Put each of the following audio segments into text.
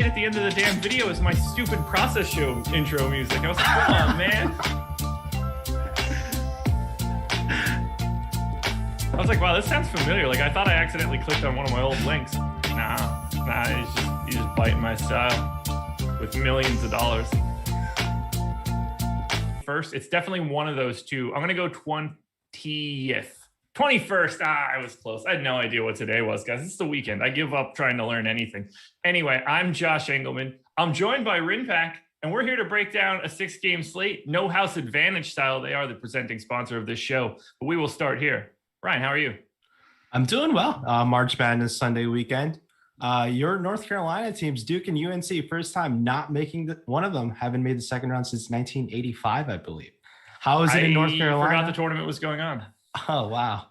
At the end of the damn video is my stupid process show intro music. I was like, come on, man. I was like, wow, this sounds familiar. Like, I thought I accidentally clicked on one of my old links. Nah, he's just biting my style with millions of dollars. First, it's definitely one of those two. I'm going to go 20th. 21st. I was close. I had no idea what today was, guys. It's the weekend. I give up trying to learn anything. Anyway, I'm Josh Engleman. I'm joined by RynPak, and we're here to break down a 6-game slate. No house advantage style. They are the presenting sponsor of this show. But we will start here. Ryan, how are you? I'm doing well. March Madness Sunday weekend. Your North Carolina teams, Duke and UNC, first time not making one of them haven't made the second round since 1985, I believe. How is it in North Carolina? I forgot the tournament was going on. Oh, wow.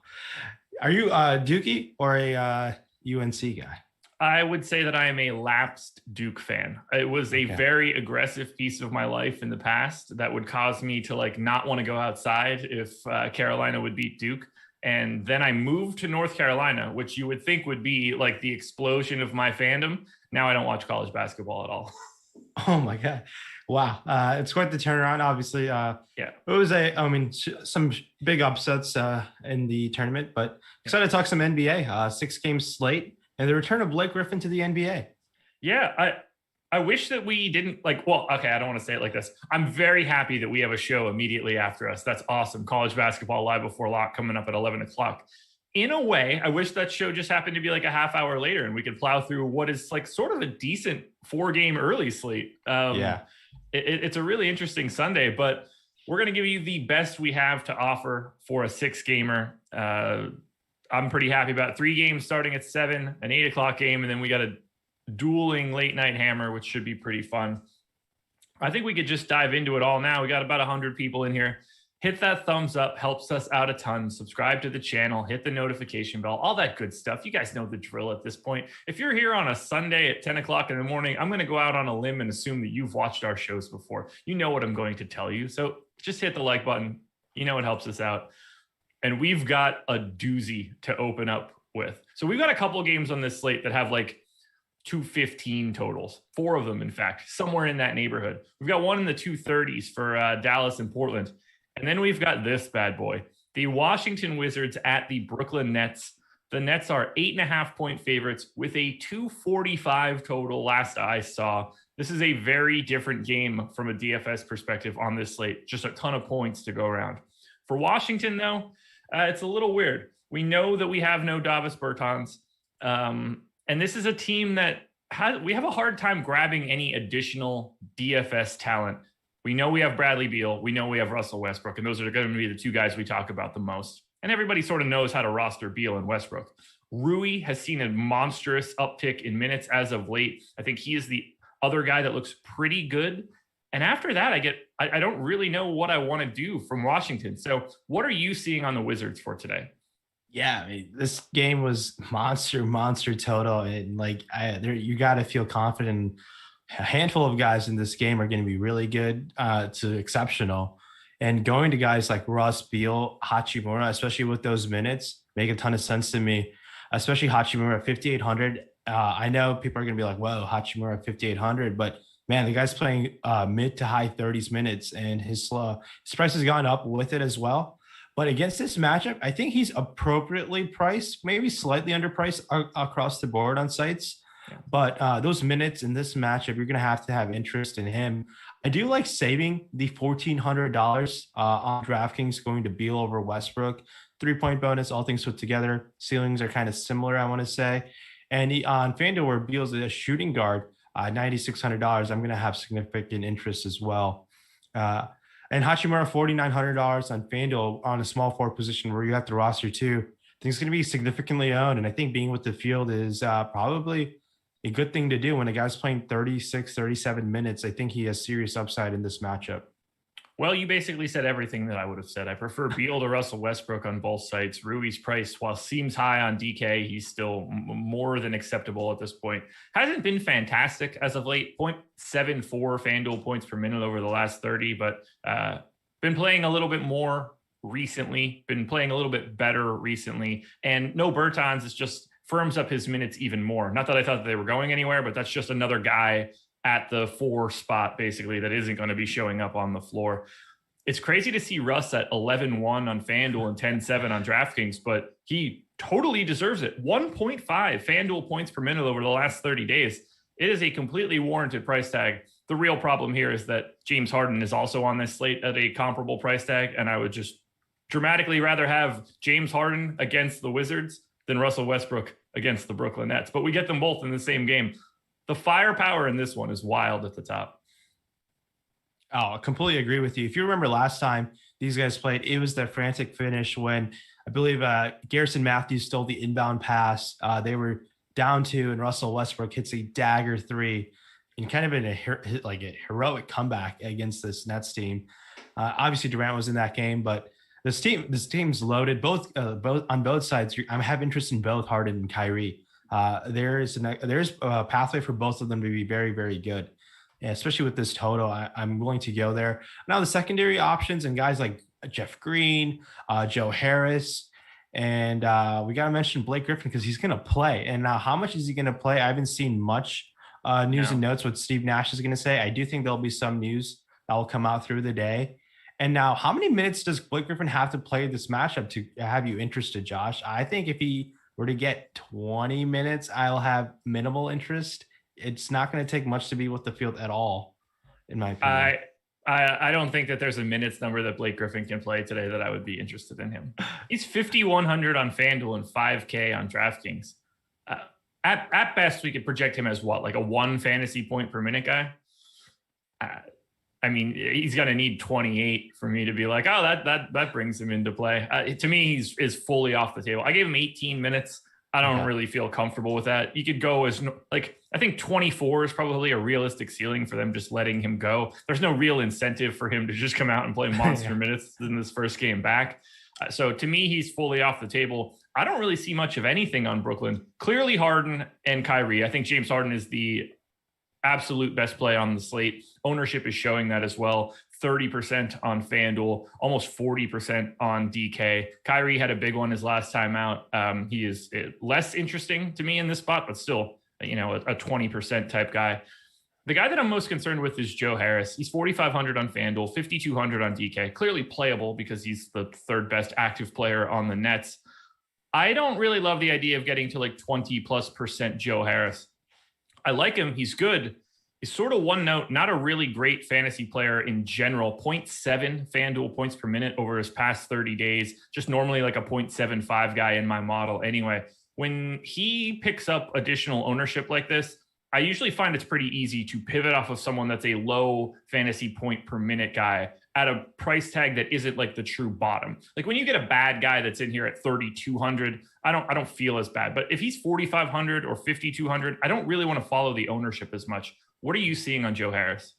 Are you a Dukey or a UNC guy? I would say that I am a lapsed Duke fan. It was a very aggressive piece of my life in the past that would cause me to not want to go outside if Carolina would beat Duke. And then I moved to North Carolina, which you would think would be like the explosion of my fandom. Now I don't watch college basketball at all. Oh my God. Wow. It's quite the turnaround, obviously. It was some big upsets in the tournament, but excited to talk some NBA, 6-game slate and the return of Blake Griffin to the NBA. Yeah. I wish that we didn't I don't want to say it like this. I'm very happy that we have a show immediately after us. That's awesome. College basketball live before lock coming up at 11 o'clock. In a way, I wish that show just happened to be like a half hour later and we could plow through what is like sort of a decent 4-game early slate. It's a really interesting Sunday, but we're going to give you the best we have to offer for a 6-gamer. I'm pretty happy about 3 games starting at 7, an 8 o'clock game, and then we got a dueling late night hammer, which should be pretty fun. I think we could just dive into it all now. We got about 100 people in here. Hit that thumbs up, helps us out a ton. Subscribe to the channel, hit the notification bell, all that good stuff. You guys know the drill at this point. If you're here on a Sunday at 10 o'clock in the morning, I'm going to go out on a limb and assume that you've watched our shows before. You know what I'm going to tell you. So just hit the like button. You know it helps us out. And we've got a doozy to open up with. So we've got a couple games on this slate that have like 215 totals. 4 of them, in fact, somewhere in that neighborhood. We've got one in the 230s for Dallas and Portland. And then we've got this bad boy, the Washington Wizards at the Brooklyn Nets. The Nets are 8.5-point favorites with a 245 total last I saw. This is a very different game from a DFS perspective on this slate. Just a ton of points to go around. For Washington, though, it's a little weird. We know that we have no Davis Bertans. And this is a team that we have a hard time grabbing any additional DFS talent. We know we have Bradley Beal. We know we have Russell Westbrook, and those are going to be the 2 guys we talk about the most. And everybody sort of knows how to roster Beal and Westbrook. Rui has seen a monstrous uptick in minutes as of late. I think he is the other guy that looks pretty good. And after that, I don't really know what I want to do from Washington. So what are you seeing on the Wizards for today? Yeah, I mean, this game was monster total. And you got to feel confident. A handful of guys in this game are going to be really good to exceptional. And going to guys like Russ, Beal, Hachimura, especially with those minutes, make a ton of sense to me, especially Hachimura at 5,800. I know people are going to be like, whoa, Hachimura at 5,800. But, man, the guy's playing mid to high 30s minutes, and his price has gone up with it as well. But against this matchup, I think he's appropriately priced, maybe slightly underpriced across the board on sites. But those minutes in this matchup, you're going to have interest in him. I do like saving the $1,400 on DraftKings going to Beal over Westbrook. 3-point bonus, all things put together. Ceilings are kind of similar, I want to say. And on FanDuel, where Beal's a shooting guard, $9,600, I'm going to have significant interest as well. And Hachimura, $4,900 on FanDuel on a small forward position where you have to roster 2. I think it's going to be significantly owned. And I think being with the field is probably a good thing to do when a guy's playing 36, 37 minutes. I think he has serious upside in this matchup. Well, you basically said everything that I would have said. I prefer Beal to Russell Westbrook on both sites. Rui's price, while seems high on DK, he's still more than acceptable at this point. Hasn't been fantastic as of late. 0.74 FanDuel points per minute over the last 30, but been playing a little bit more recently, been playing a little bit better recently. And no Bertans is just firms up his minutes even more. Not that I thought that they were going anywhere, but that's just another guy at the 4 spot, basically, that isn't going to be showing up on the floor. It's crazy to see Russ at 11-1 on FanDuel and 10-7 on DraftKings, but he totally deserves it. 1.5 FanDuel points per minute over the last 30 days. It is a completely warranted price tag. The real problem here is that James Harden is also on this slate at a comparable price tag, and I would just dramatically rather have James Harden against the Wizards than Russell Westbrook against the Brooklyn Nets. But we get them both in the same game. The firepower in this one is wild at the top. Oh, I completely agree with you. If you remember last time these guys played, it was that frantic finish when I believe Garrison Matthews stole the inbound pass. They were down 2, and Russell Westbrook hits a dagger 3, and kind of in a heroic comeback against this Nets team. Obviously, Durant was in that game, but this team's loaded both on both sides. I have interest in both Harden and Kyrie. There's a pathway for both of them to be very, very good. Yeah, especially with this total, I'm willing to go there. Now the secondary options and guys like Jeff Green, Joe Harris, and we got to mention Blake Griffin because he's going to play. And now how much is he going to play? I haven't seen much news and notes what Steve Nash is going to say. I do think there'll be some news that will come out through the day. And now how many minutes does Blake Griffin have to play this matchup to have you interested, Josh? I think if he were to get 20 minutes, I'll have minimal interest. It's not going to take much to be with the field at all, in my opinion. I don't think that there's a minutes number that Blake Griffin can play today that I would be interested in him. He's 5,100 on FanDuel and 5K on DraftKings. At best, we could project him as what, like a 1 fantasy point per minute guy? I mean, he's going to need 28 for me to be like, oh, that brings him into play. To me, he's fully off the table. I gave him 18 minutes. I don't really feel comfortable with that. You could go as I think 24 is probably a realistic ceiling for them just letting him go. There's no real incentive for him to just come out and play monster minutes in this first game back. So to me, he's fully off the table. I don't really see much of anything on Brooklyn. Clearly Harden and Kyrie. I think James Harden is the absolute best play on the slate. Ownership is showing that as well. 30% on FanDuel, almost 40% on DK. Kyrie had a big one his last time out. He is less interesting to me in this spot, but still, a 20% type guy. The guy that I'm most concerned with is Joe Harris. He's 4,500 on FanDuel, 5,200 on DK. Clearly playable because he's the 3rd best active player on the Nets. I don't really love the idea of getting to like 20+% Joe Harris. I like him. He's good. He's sort of one note, not a really great fantasy player in general. 0.7 FanDuel points per minute over his past 30 days. Just normally like a 0.75 guy in my model. Anyway, when he picks up additional ownership like this, I usually find it's pretty easy to pivot off of someone that's a low fantasy point per minute guy at a price tag that isn't like the true bottom. Like when you get a bad guy that's in here at 3,200, I don't feel as bad. But if he's 4,500 or 5,200, I don't really want to follow the ownership as much. What are you seeing on Joe Harris?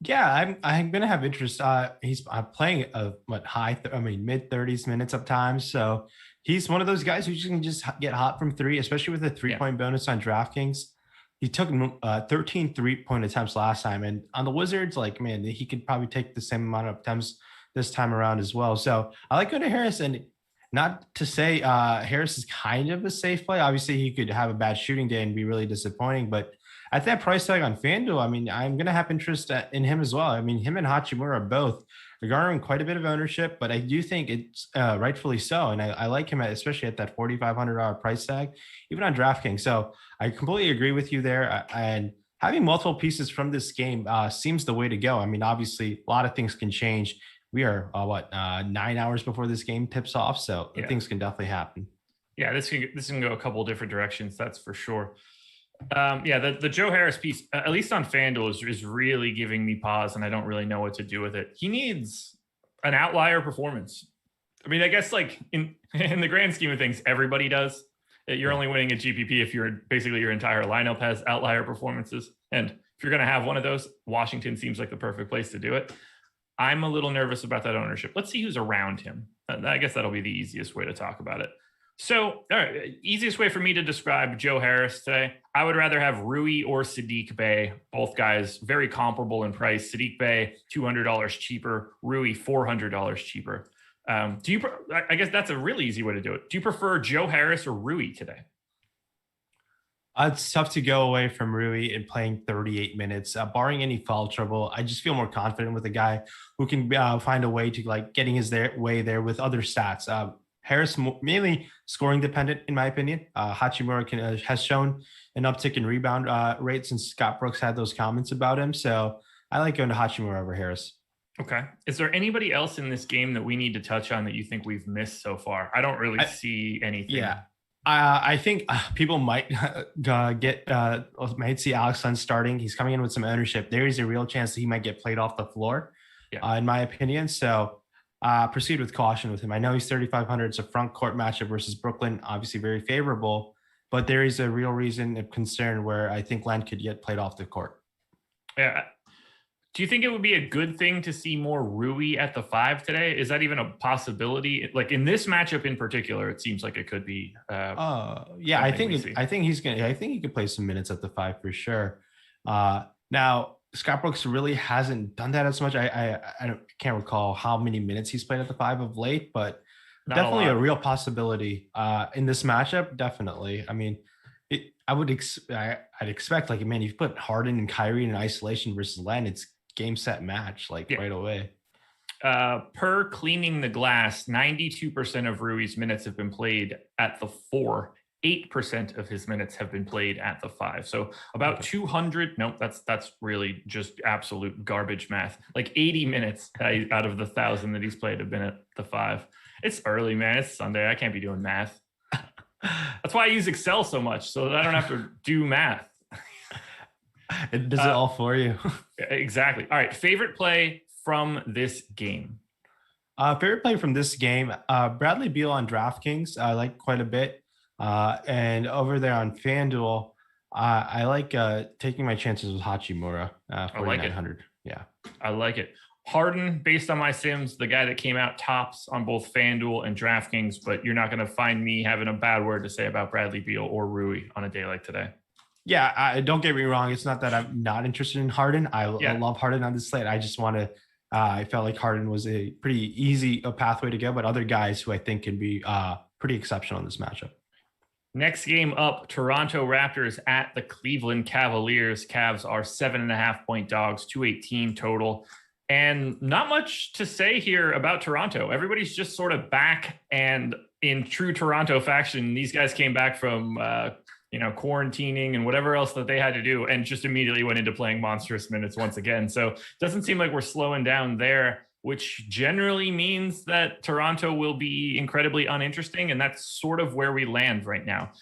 Yeah, I'm gonna have interest. He's playing mid 30s minutes up times. So he's one of those guys who can just get hot from 3, especially with a 3-point bonus on DraftKings. He took 13 3-point attempts last time, and on the Wizards, he could probably take the same amount of attempts this time around as well. So I like going to Harris, and not to say Harris is kind of a safe play. Obviously, he could have a bad shooting day and be really disappointing, but at that price tag on FanDuel, I'm going to have interest in him as well. Him and Hachimura both are garnering quite a bit of ownership, but I do think it's rightfully so. And I like him, especially at that $4,500 price tag, even on DraftKings. So I completely agree with you there. And having multiple pieces from this game seems the way to go. Obviously, a lot of things can change. We are, 9 hours before this game tips off. So things can definitely happen. Yeah, this can go a couple of different directions. That's for sure. The Joe Harris piece, at least on FanDuel, is really giving me pause, and I don't really know what to do with it. He needs an outlier performance. I guess like in the grand scheme of things, everybody does. You're only winning a GPP if basically your entire lineup has outlier performances. And if you're going to have one of those, Washington seems like the perfect place to do it. I'm a little nervous about that ownership. Let's see who's around him. I guess that'll be the easiest way to talk about it. So, all right, easiest way for me to describe Joe Harris today, I would rather have Rui or Saddiq Bey, both guys very comparable in price. Saddiq Bey, $200 cheaper, Rui, $400 cheaper. I guess that's a really easy way to do it. Do you prefer Joe Harris or Rui today? It's tough to go away from Rui and playing 38 minutes, barring any foul trouble. I just feel more confident with a guy who can find a way to like getting his way there with other stats. Harris mainly scoring dependent, in my opinion. Hachimura has shown an uptick in rebound rate since Scott Brooks had those comments about him. So I like going to Hachimura over Harris. Okay. Is there anybody else in this game that we need to touch on that you think we've missed so far? I don't really see anything. Yeah. I think people might might see Alex Len starting. He's coming in with some ownership. There is a real chance that he might get played off the floor, in my opinion. So proceed with caution with him. I know he's 3,500. It's a front court matchup versus Brooklyn, obviously very favorable, but there is a real reason of concern where I think Len could get played off the court. Yeah. Do you think it would be a good thing to see more Rui at the 5 today? Is that even a possibility? Like in this matchup in particular, it seems like it could be. Yeah, I think he could play some minutes at the 5 for sure. Now Scott Brooks really hasn't done that as much. I can't recall how many minutes he's played at the 5 of late, but not definitely a real possibility in this matchup. Definitely. I mean, I'd expect like, man, you put Harden and Kyrie in isolation versus Len, it's game set match right away. Per Cleaning the Glass, 92% of Rui's minutes have been played at the 4. 8% of his minutes have been played at the 5. So about 200. Nope, that's really just absolute garbage math. Like 80 minutes out of the 1,000 that he's played have been at the 5. It's early, man. It's Sunday. I can't be doing math. That's why I use Excel so much, so that I don't have to do math. It does it all for you. Exactly. All right. Favorite play from this game? Favorite play from this game, Bradley Beal on DraftKings. I like quite a bit. And over there on FanDuel, I like taking my chances with Hachimura, 4,900. Yeah. I like it. Harden, based on my sims, the guy that came out tops on both FanDuel and DraftKings, but you're not going to find me having a bad word to say about Bradley Beal or Rui on a day like today. Yeah, don't get me wrong. It's not that I'm not interested in Harden. I love Harden on this slate. I just want to I felt like Harden was a pretty easy pathway to go, but other guys who I think can be pretty exceptional in this matchup. Next game up, Toronto Raptors at the Cleveland Cavaliers. Cavs are 7.5-point dogs, 218 total. And not much to say here about Toronto. Everybody's just sort of back, and in true Toronto fashion, these guys came back from quarantining and whatever else that they had to do, and just immediately went into playing monstrous minutes once again. So it doesn't seem like we're slowing down there, which generally means that Toronto will be incredibly uninteresting. And that's sort of where we land right now.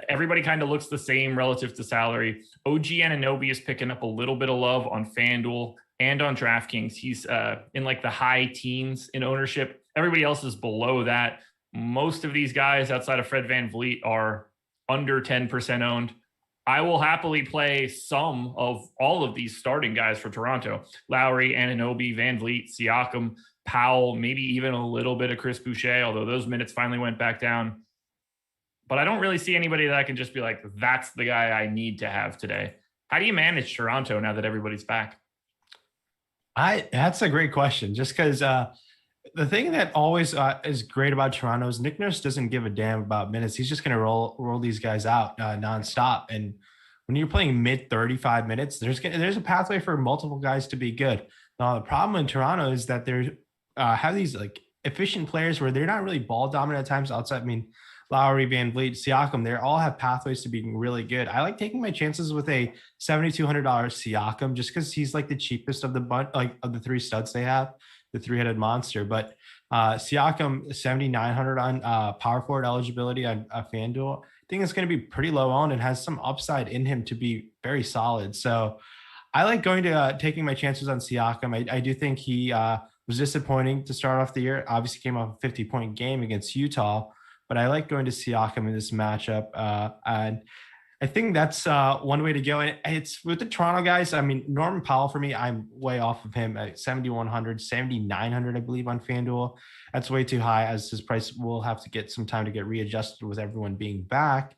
Everybody kind of looks the same relative to salary. OG Anunoby is picking up a little bit of love on FanDuel and on DraftKings. He's in like the high teens in ownership. Everybody else is below that. Most of these guys outside of Fred VanVleet are under 10% owned. I will happily play some of all of these starting guys for Toronto. Lowry, Anunoby, VanVleet, Siakam, Powell, maybe even a little bit of Chris Boucher, although those minutes finally went back down. But I don't really see anybody that I can just be like, that's the guy I need to have today. How do you manage Toronto now that everybody's back? That's a great question, just because the thing that always is great about Toronto is Nick Nurse doesn't give a damn about minutes. He's just going to roll these guys out nonstop. And when you're playing mid 35 minutes, there's a pathway for multiple guys to be good. Now, the problem in Toronto is that they have these like efficient players where they're not really ball dominant at times outside. I mean, Lowry, VanVleet, Siakam, they all have pathways to being really good. I like taking my chances with a $7,200 Siakam just because he's like the cheapest of the bunch, like of the three studs they have, the three-headed monster. But Siakam, 7,900 on power forward eligibility on FanDuel. I think it's going to be pretty low owned and has some upside in him to be very solid. So I like going to taking my chances on Siakam. I do think he was disappointing to start off the year. Obviously came off a 50-point game against Utah, but I like going to Siakam in this matchup. And I think that's one way to go. And it's with the Toronto guys. I mean, Norman Powell, for me, I'm way off of him at 7,100, 7,900, I believe, on FanDuel. That's way too high, as his price will have to get some time to get readjusted with everyone being back.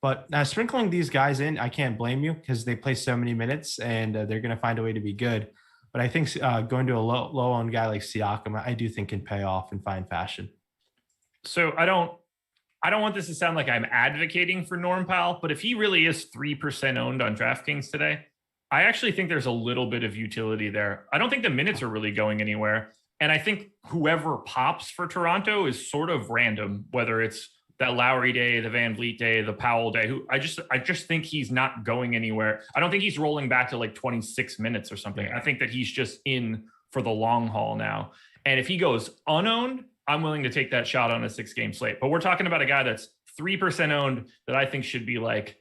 But sprinkling these guys in, I can't blame you because they play so many minutes and they're going to find a way to be good. But I think going to a low-owned guy like Siakam, I do think can pay off in fine fashion. So I don't I don't want this to sound like I'm advocating for Norm Powell, but if he really is 3% owned on DraftKings today, I actually think there's a little bit of utility there. I don't think the minutes are really going anywhere. And I think whoever pops for Toronto is sort of random, whether it's that Lowry day, the Van Vliet day, the Powell day. I just think he's not going anywhere. I don't think he's rolling back to like 26 minutes or something. I think that he's just in for the long haul now. And if he goes unowned, I'm willing to take that shot on a 6-game slate. But we're talking about a guy that's 3% owned that I think should be like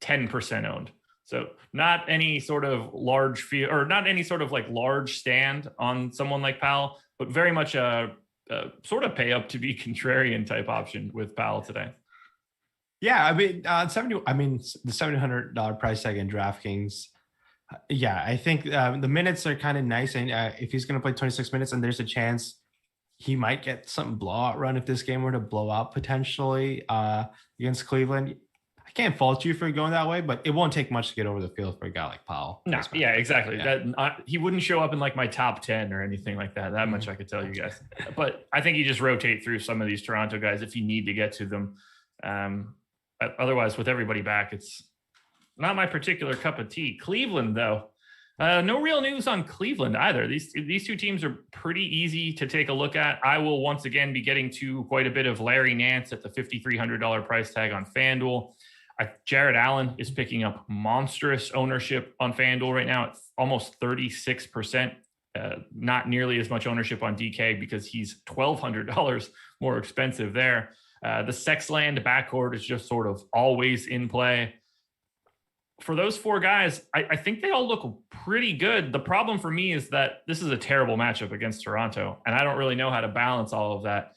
10% owned. So not any sort of large fee or not any sort of like large stand on someone like Powell, but very much a sort of pay up to be contrarian type option with Powell today. Yeah, I mean, the $700 price tag in DraftKings. Yeah, I think the minutes are kind of nice, and if he's going to play 26 minutes, and there's a chance he might get some blowout run if this game were to blow out potentially against Cleveland. I can't fault you for going that way, but it won't take much to get over the field for a guy like Powell. No, yeah, exactly. Yeah. That he wouldn't show up in like my top 10 or anything like that. That much I could tell you guys. But I think you just rotate through some of these Toronto guys if you need to get to them. Otherwise, with everybody back, it's not my particular cup of tea. Cleveland, though, no real news on Cleveland either. These two teams are pretty easy to take a look at. I will once again be getting to quite a bit of Larry Nance at the $5,300 price tag on FanDuel. Jared Allen is picking up monstrous ownership on FanDuel right now at almost 36%. Not nearly as much ownership on DK because he's $1,200 more expensive there. The Sexland backcourt is just sort of always in play. For those four guys, I think they all look pretty good. The problem for me is that this is a terrible matchup against Toronto, and I don't really know how to balance all of that.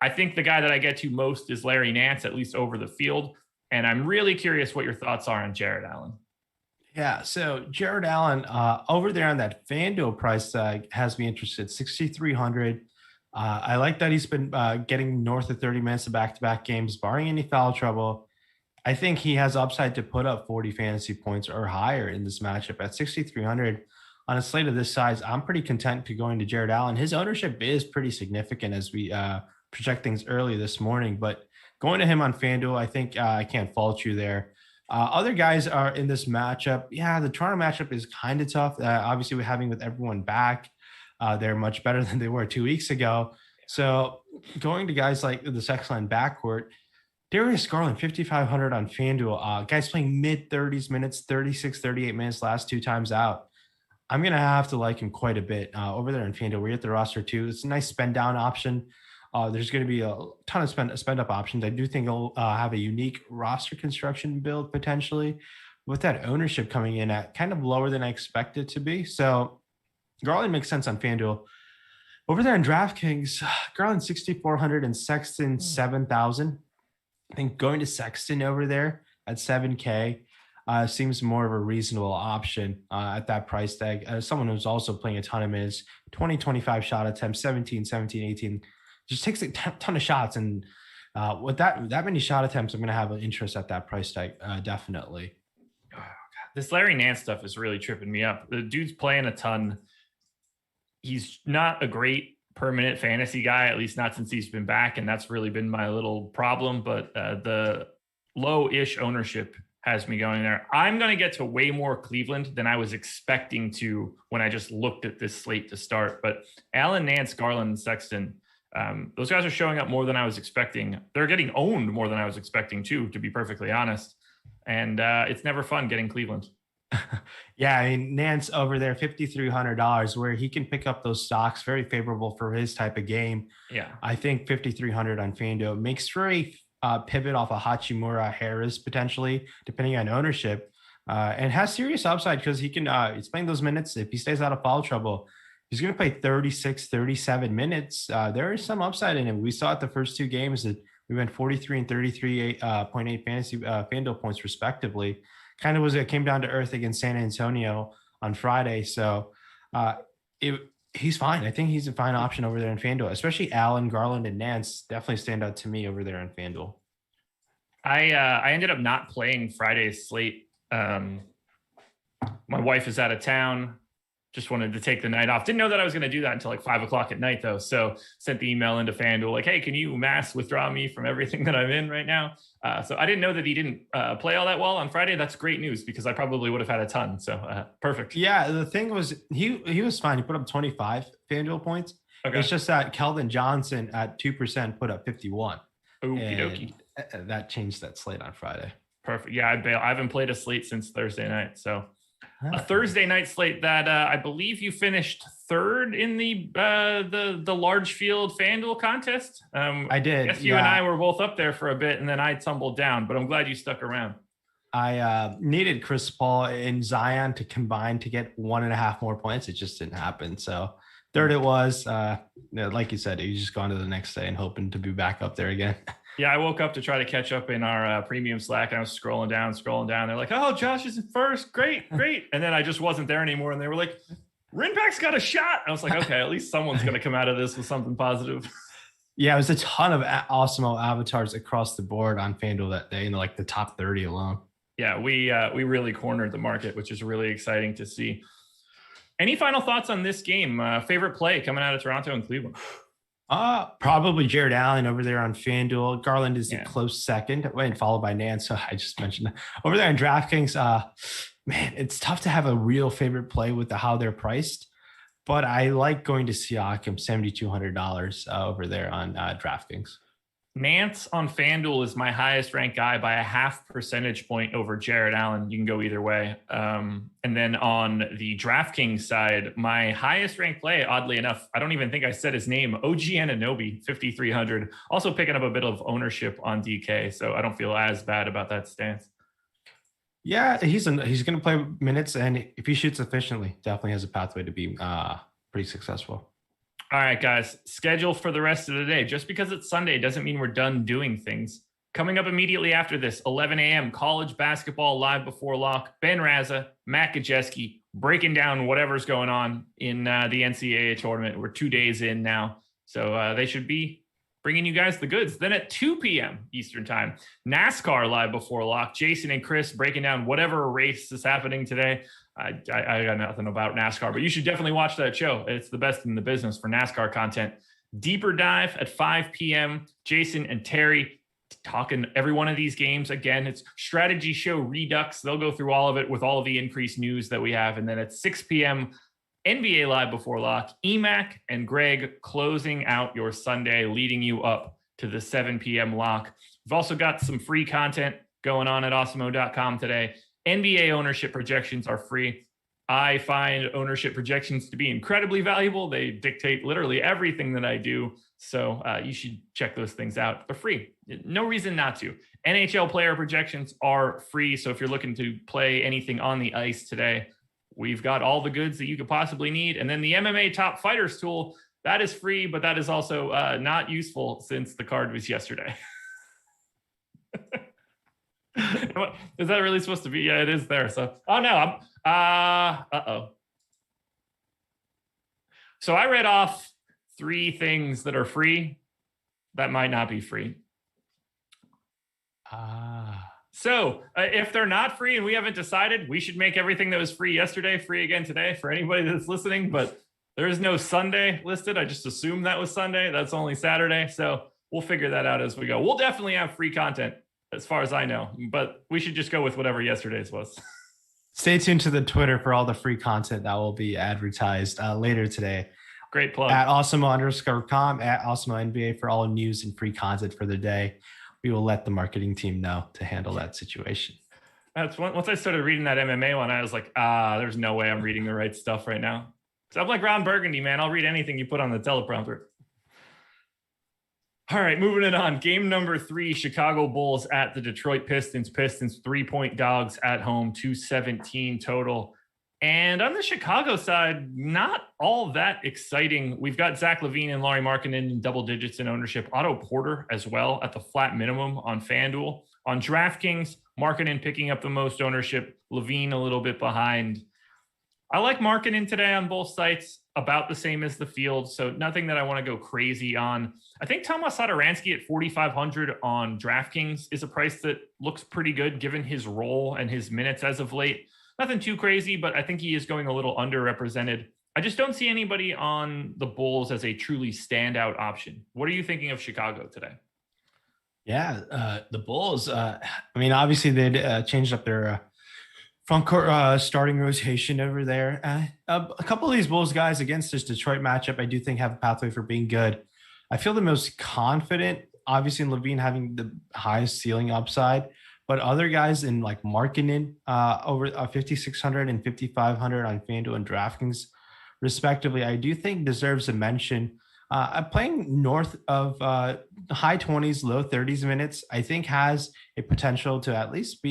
I think the guy that I get to most is Larry Nance, at least over the field. And I'm really curious what your thoughts are on Jared Allen. Yeah, so Jared Allen over there on that FanDuel price tag has me interested. 6,300. I like that he's been getting north of 30 minutes of back-to-back games, barring any foul trouble. I think he has upside to put up 40 fantasy points or higher in this matchup at 6,300 on a slate of this size. I'm pretty content to going to Jared Allen. His ownership is pretty significant as we project things early this morning, but going to him on FanDuel, I think I can't fault you there. Other guys are in this matchup. Yeah, the Toronto matchup is kind of tough. Obviously, we're having with everyone back. They're much better than they were 2 weeks ago. So going to guys like the Sexland backcourt, Darius Garland, 5,500 on FanDuel. Guys playing mid-30s minutes, 36, 38 minutes last two times out. I'm going to have to like him quite a bit over there in FanDuel. We're at the roster too. It's a nice spend-down option. There's going to be a ton of spend-up options. I do think he'll have a unique roster construction build potentially with that ownership coming in at kind of lower than I expected to be. So Garland makes sense on FanDuel. Over there in DraftKings, Garland 6,400 and Sexton 7,000. I think going to Sexton over there at 7K seems more of a reasonable option at that price tag. Someone who's also playing a ton of minutes, 20, 25 shot attempts, 17, 18. Just takes a ton of shots. And with that many shot attempts, I'm going to have an interest at that price tag, definitely. Oh, God. This Larry Nance stuff is really tripping me up. The dude's playing a ton. He's not a great permanent fantasy guy, at least not since he's been back. And that's really been my little problem. But the low-ish ownership has me going there. I'm going to get to way more Cleveland than I was expecting to when I just looked at this slate to start. But Allen, Nance, Garland, and Sexton, those guys are showing up more than I was expecting. They're getting owned more than I was expecting too, to be perfectly honest. And it's never fun getting Cleveland. Yeah, I mean, Nance over there, $5,300, where he can pick up those stocks, very favorable for his type of game. Yeah, I think 5,300 on FanDuel makes for a pivot off of Hachimura Harris potentially, depending on ownership, and has serious upside because he can. He's playing those minutes. If he stays out of foul trouble, he's going to play 36, 37 minutes. There is some upside in him. We saw it the first two games that we went 43 and 33.8 fantasy FanDuel points respectively. Kind of it came down to earth against San Antonio on Friday. So he's fine. I think he's a fine option over there in FanDuel, especially Allen, Garland, and Nance definitely stand out to me over there in FanDuel. I ended up not playing Friday's slate. My wife is out of town. just wanted to take the night off. Didn't know that I was going to do that until like 5 o'clock at night though. So sent the email into FanDuel like, hey, can you mass withdraw me from everything that I'm in right now? So I didn't know that he didn't play all that well on Friday. That's great news because I probably would have had a ton. So perfect. Yeah, the thing was he was fine. He put up 25 FanDuel points. Okay. It's just that Keldon Johnson at 2% put up 51. Okie dokie. That changed that slate on Friday. Perfect. Yeah, I haven't played a slate since Thursday night. So a Thursday night slate that I believe you finished third in the large field FanDuel contest. I did. I guess you and I were both up there for a bit, and then I tumbled down. But I'm glad you stuck around. I needed Chris Paul and Zion to combine to get 1.5 more points. It just didn't happen. So third it was. Like you said, you just gone to the next day and hoping to be back up there again. Yeah, I woke up to try to catch up in our premium Slack, and I was scrolling down. They're like, oh, Josh is in first. Great. And then I just wasn't there anymore. And they were like, RynPak's got a shot. I was like, okay, at least someone's going to come out of this with something positive. Yeah, it was a ton of Awesemo avatars across the board on FanDuel that day, like the top 30 alone. Yeah, we really cornered the market, which is really exciting to see. Any final thoughts on this game? Favorite play coming out of Toronto and Cleveland? Probably Jared Allen over there on FanDuel. Garland is a close second, and followed by Nance. So I just mentioned that. Over there in DraftKings. Man, it's tough to have a real favorite play with how they're priced, but I like going to Siakam, $7,200 over there on DraftKings. Nance on FanDuel is my highest ranked guy by a 0.5 percentage point over Jared Allen. You can go either way. And then on the DraftKings side, my highest ranked play, oddly enough, I don't even think I said his name, OG Anunoby, 5,300. Also picking up a bit of ownership on DK, so I don't feel as bad about that stance. Yeah, he's going to play minutes, and if he shoots efficiently, definitely has a pathway to be pretty successful. All right, guys, schedule for the rest of the day. Just because it's Sunday doesn't mean we're done doing things. Coming up immediately after this, 11 a.m., college basketball live before lock. Ben Raza, Matt Gajewski, breaking down whatever's going on in the NCAA tournament. We're 2 days in now, so they should be bringing you guys the goods. Then at 2 p.m. Eastern time, NASCAR live before lock. Jason and Chris breaking down whatever race is happening today. I got nothing about NASCAR, but you should definitely watch that show. It's the best in the business for NASCAR content. Deeper dive at 5 p.m. Jason and Terry talking every one of these games. Again, it's strategy show redux. They'll go through all of it with all of the increased news that we have. And then at 6 p.m., NBA live before lock. Emac and Greg closing out your Sunday, leading you up to the 7 p.m. lock. We've also got some free content going on at awesemo.com today. NBA ownership projections are free. I find ownership projections to be incredibly valuable. They dictate literally everything that I do. So you should check those things out. They're free. No reason not to. NHL player projections are free. So if you're looking to play anything on the ice today, we've got all the goods that you could possibly need. And then the MMA Top Fighters tool, that is free, but that is also not useful since the card was yesterday. Is that really supposed to be? Yeah, it is there. So, oh no, uh-oh. So I read off 3 things that are free that might not be free. So if they're not free and we haven't decided, we should make everything that was free yesterday free again today for anybody that's listening. But there is no Sunday listed. I just assumed that was Sunday. That's only Saturday. So we'll figure that out as we go. We'll definitely have free content as far as I know, but we should just go with whatever yesterday's was. Stay tuned to the Twitter for all the free content that will be advertised later today. Great plug. At Awesemo_com, at Awesemo NBA for all news and free content for the day. We will let the marketing team know to handle that situation. That's once I started reading that MMA one, I was like, there's no way I'm reading the right stuff right now. So I'm like Ron Burgundy, man. I'll read anything you put on the teleprompter. All right, moving it on. Game number 3, Chicago Bulls at the Detroit Pistons. Pistons 3-point dogs at home, 217 total. And on the Chicago side, not all that exciting. We've got Zach LaVine and Lauri Markkanen in double digits in ownership. Otto Porter as well at the flat minimum on FanDuel. On DraftKings, Markkanen picking up the most ownership. LaVine a little bit behind. I like Markkanen today on both sites, about the same as the field. So nothing that I want to go crazy on. I think Tomas Satoransky at 4,500 on DraftKings is a price that looks pretty good given his role and his minutes as of late. Nothing too crazy, but I think he is going a little underrepresented. I just don't see anybody on the Bulls as a truly standout option. What are you thinking of Chicago today? Yeah, the Bulls. I mean, obviously they changed up their front court starting rotation over there. A couple of these Bulls guys against this Detroit matchup, I do think have a pathway for being good. I feel the most confident, obviously, in Levine having the highest ceiling upside, but other guys in like Markkinen over 5,600 and 5,500 on FanDuel and DraftKings, respectively, I do think deserves a mention. I'm playing north of high 20s, low 30s minutes. I think has a potential to at least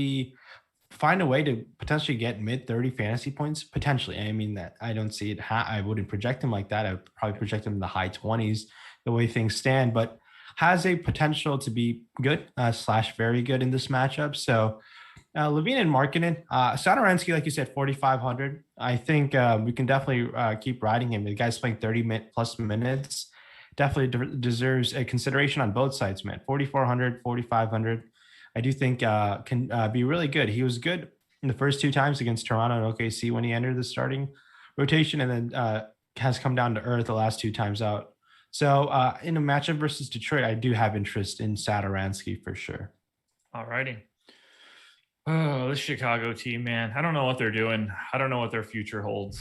find a way to potentially get mid 30 fantasy points potentially. I mean, that I don't see it. I wouldn't project him like that. I would probably project him in the high 20s the way things stand, but has a potential to be good / very good in this matchup. So Levine and Markkinen, Satoransky, like you said, 4,500. I think we can definitely keep riding him. The guy's playing 30 plus minutes. Definitely deserves a consideration on both sides, man. 4,400, 4,500. I do think can be really good. He was good in the first two times against Toronto and OKC when he entered the starting rotation, and then has come down to earth the last two times out. So in a matchup versus Detroit, I do have interest in Satoransky for sure. All righty. Oh, this Chicago team, man. I don't know what they're doing. I don't know what their future holds.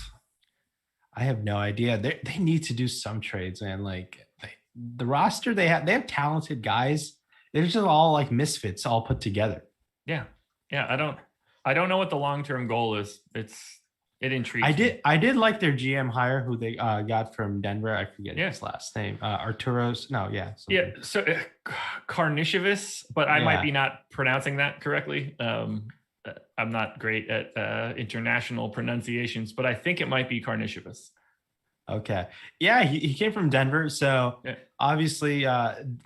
I have no idea. They need to do some trades, man. Like the roster they have talented guys. They're just all like misfits all put together. Yeah. I don't know what the long-term goal is. It intrigues me. I did like their GM hire who they got from Denver. I forget his last name. Arturos. No, yeah. Something. Yeah. So Karnisovas, but I might be not pronouncing that correctly. I'm not great at international pronunciations, but I think it might be Karnisovas. Okay. Yeah, he came from Denver. So obviously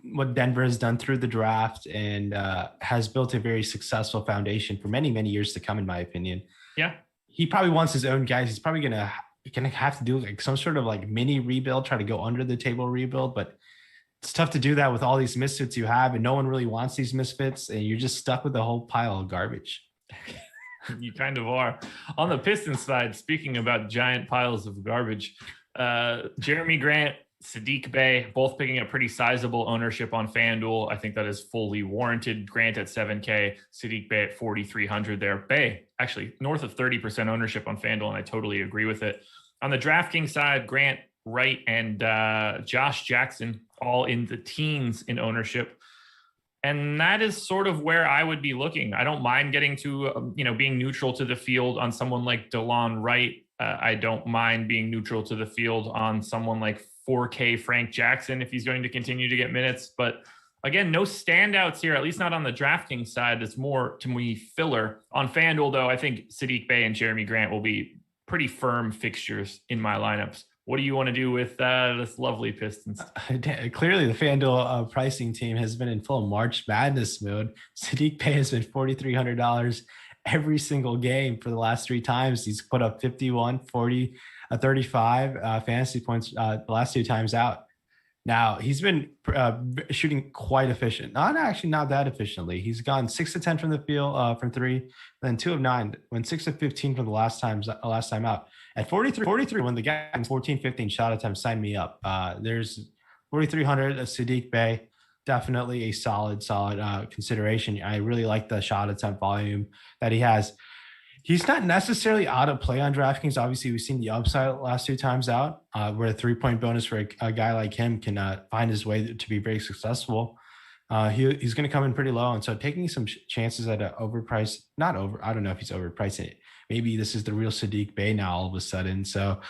what Denver has done through the draft and has built a very successful foundation for many, many years to come, in my opinion. Yeah. He probably wants his own guys. He's probably gonna have to do like some sort of like mini rebuild, try to go under the table rebuild, but it's tough to do that with all these misfits you have, and no one really wants these misfits, and you're just stuck with a whole pile of garbage. You kind of are. On the Pistons side, speaking about giant piles of garbage, Jeremy Grant, Saddiq Bey, both picking up pretty sizable ownership on FanDuel. I think that is fully warranted. Grant at 7K, Saddiq Bey at 4,300 there. Bey, actually north of 30% ownership on FanDuel, and I totally agree with it. On the DraftKings side, Grant, Wright, and Josh Jackson, all in the teens in ownership. And that is sort of where I would be looking. I don't mind getting to, being neutral to the field on someone like DeLon Wright. I don't mind being neutral to the field on someone like 4K Frank Jackson if he's going to continue to get minutes. But again, no standouts here, at least not on the DraftKings side. It's more, to me, filler. On FanDuel, though, I think Saddiq Bey and Jeremy Grant will be pretty firm fixtures in my lineups. What do you want to do with this lovely Pistons? Clearly, the FanDuel pricing team has been in full March Madness mode. Saddiq Bey has been $4,300 every single game for the last three times. He's put up 51, 40, 35 fantasy points the last two times out. Now, he's been shooting quite efficient. Not that efficiently. He's gone 6 of 10 from the field from three, then 2 of 9, went 6 of 15 from the last time out. At 43, when the guy in 14, 15 shot attempts, sign me up. There's 4,300 Saddiq Bey. Definitely a solid consideration. I really like the shot attempt volume that he has. He's not necessarily out of play on DraftKings. Obviously, we've seen the upside last two times out, where a 3-point bonus for a guy like him can find his way to be very successful. He's going to come in pretty low. And so taking some chances at an overpriced, I don't know if he's overpricing it. Maybe this is the real Saddiq Bey now all of a sudden. So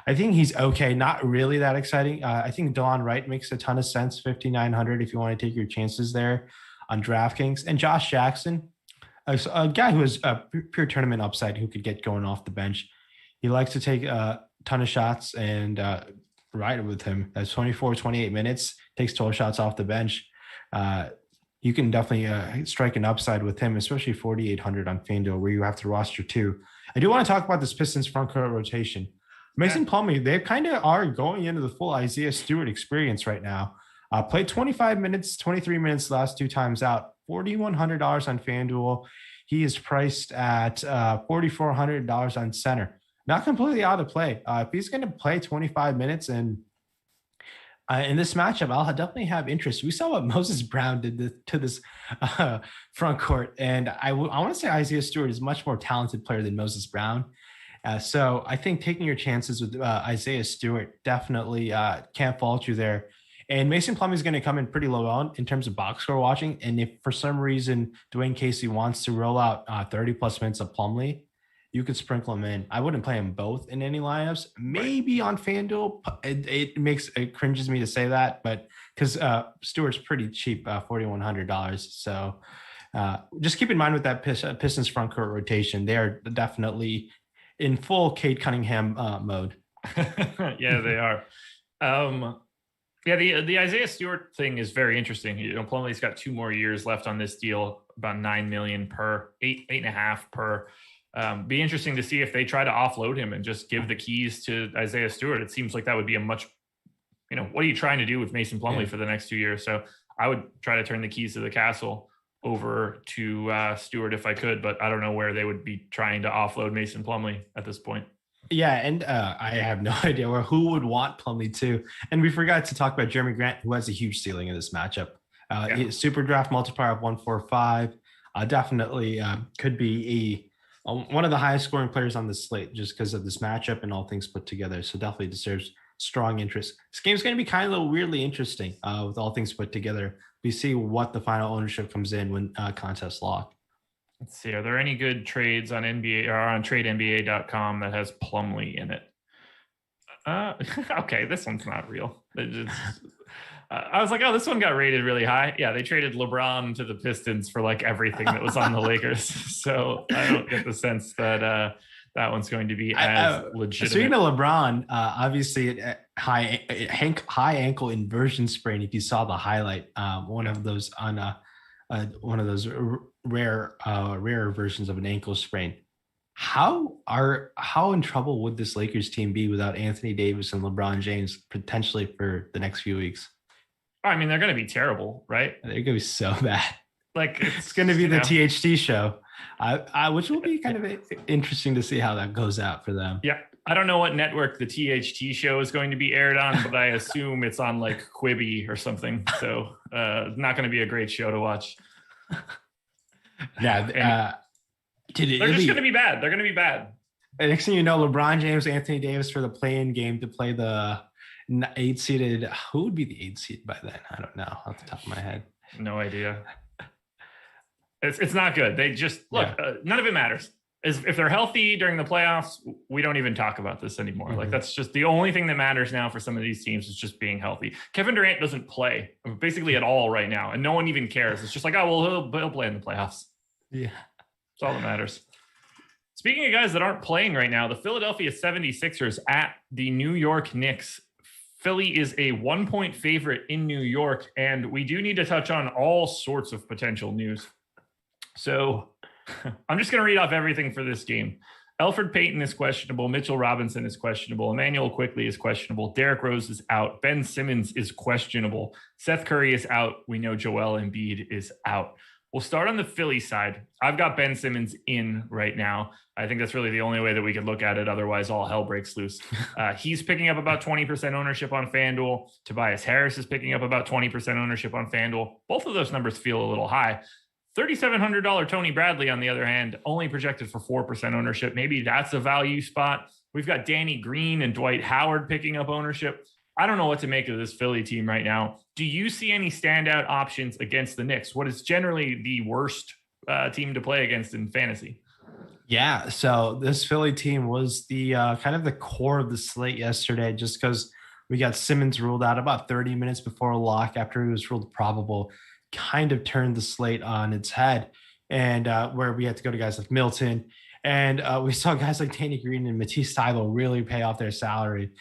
I think he's okay. Not really that exciting. I think DeLon Wright makes a ton of sense. 5,900 if you want to take your chances there on DraftKings. And Josh Jackson, a guy who has a pure tournament upside who could get going off the bench. He likes to take a ton of shots and ride with him. That's 24, 28 minutes, takes 12 shots off the bench. You can definitely strike an upside with him, especially 4,800 on FanDuel where you have to roster two. I do want to talk about this Pistons front court rotation. Mason Plumlee, they kind of are going into the full Isaiah Stewart experience right now. Played 25 minutes, 23 minutes last two times out, $4,100 on FanDuel. He is priced at $4,400 on center. Not completely out of play. If he's going to play 25 minutes and in this matchup, I'll definitely have interest. We saw what Moses Brown did to this front court. And I want to say Isaiah Stewart is a much more talented player than Moses Brown. So I think taking your chances with Isaiah Stewart definitely can't fault you there. And Mason Plumlee is going to come in pretty low on in terms of box score watching. And if for some reason Dwayne Casey wants to roll out 30 plus minutes of Plumlee, you could sprinkle them in. I wouldn't play them both in any lineups. Maybe on FanDuel. It cringes me to say that, but because Stewart's pretty cheap, $4,100. So just keep in mind with that Pistons front court rotation, they are definitely in full Cade Cunningham mode. Yeah, they are. Yeah, the Isaiah Stewart thing is very interesting. Plumlee's got 2 more years left on this deal, about $9 million per, 8.5 per. Be interesting to see if they try to offload him and just give the keys to Isaiah Stewart. It seems like that would be a much, what are you trying to do with Mason Plumlee for the next 2 years? So I would try to turn the keys to the castle over to Stewart if I could, but I don't know where they would be trying to offload Mason Plumlee at this point. Yeah, and I have no idea who would want Plumlee too. And we forgot to talk about Jeremy Grant, who has a huge ceiling in this matchup. Super draft multiplier of 145. Definitely could be one of the highest scoring players on the slate just because of this matchup and all things put together. So definitely deserves strong interest. This game's going to be kind of weirdly interesting with all things put together. We see what the final ownership comes in when contest lock. Let's see. Are there any good trades on NBA or on TradeNBA.com that has Plumlee in it? Okay, this one's not real. I was like, oh, this one got rated really high. Yeah, they traded LeBron to the Pistons for like everything that was on the Lakers. So I don't get the sense that that one's going to be as legitimate. Speaking of LeBron, obviously high ankle inversion sprain. If you saw the highlight, one of those on one of those rare versions of an ankle sprain. How in trouble would this Lakers team be without Anthony Davis and LeBron James potentially for the next few weeks? I mean, they're going to be terrible, right? They're going to be so bad. Like it's going to be the THT show, which will be kind of interesting to see how that goes out for them. Yeah. I don't know what network the THT show is going to be aired on, but I assume it's on like Quibi or something. So not going to be a great show to watch. Yeah. They're just going to be bad. They're going to be bad. And next thing you know, LeBron James, Anthony Davis for the play-in game to play the 8-seeded. Who would be the 8 seed by then? I don't know off the top of my head. No idea. It's not good. They just look. None of it matters. If they're healthy during the playoffs, we don't even talk about this anymore. Mm-hmm. Like that's just the only thing that matters now for some of these teams is just being healthy. Kevin Durant doesn't play basically at all right now, and no one even cares. It's just like, oh well, he'll play in the playoffs. Yeah, that's all that matters. Speaking of guys that aren't playing right now, the Philadelphia 76ers at the New York Knicks. Philly is a 1-point favorite in New York, and we do need to touch on all sorts of potential news. So I'm just going to read off everything for this game. Elfrid Payton is questionable. Mitchell Robinson is questionable. Emmanuel Quickley is questionable. Derrick Rose is out. Ben Simmons is questionable. Seth Curry is out. We know Joel Embiid is out. We'll start on the Philly side. I've got Ben Simmons in right now. I think that's really the only way that we could look at it. Otherwise, all hell breaks loose. He's picking up about 20% ownership on FanDuel. Tobias Harris is picking up about 20% ownership on FanDuel. Both of those numbers feel a little high. $3,700 Tony Bradley, on the other hand, only projected for 4% ownership. Maybe that's a value spot. We've got Danny Green and Dwight Howard picking up ownership. I don't know what to make of this Philly team right now. Do you see any standout options against the Knicks? What is generally the worst team to play against in fantasy? Yeah, so this Philly team was the kind of the core of the slate yesterday, just because we got Simmons ruled out about 30 minutes before a lock after he was ruled probable. Kind of turned the slate on its head, and where we had to go to guys like Milton, and we saw guys like Danny Green and Matisse Thybulle really pay off their salary.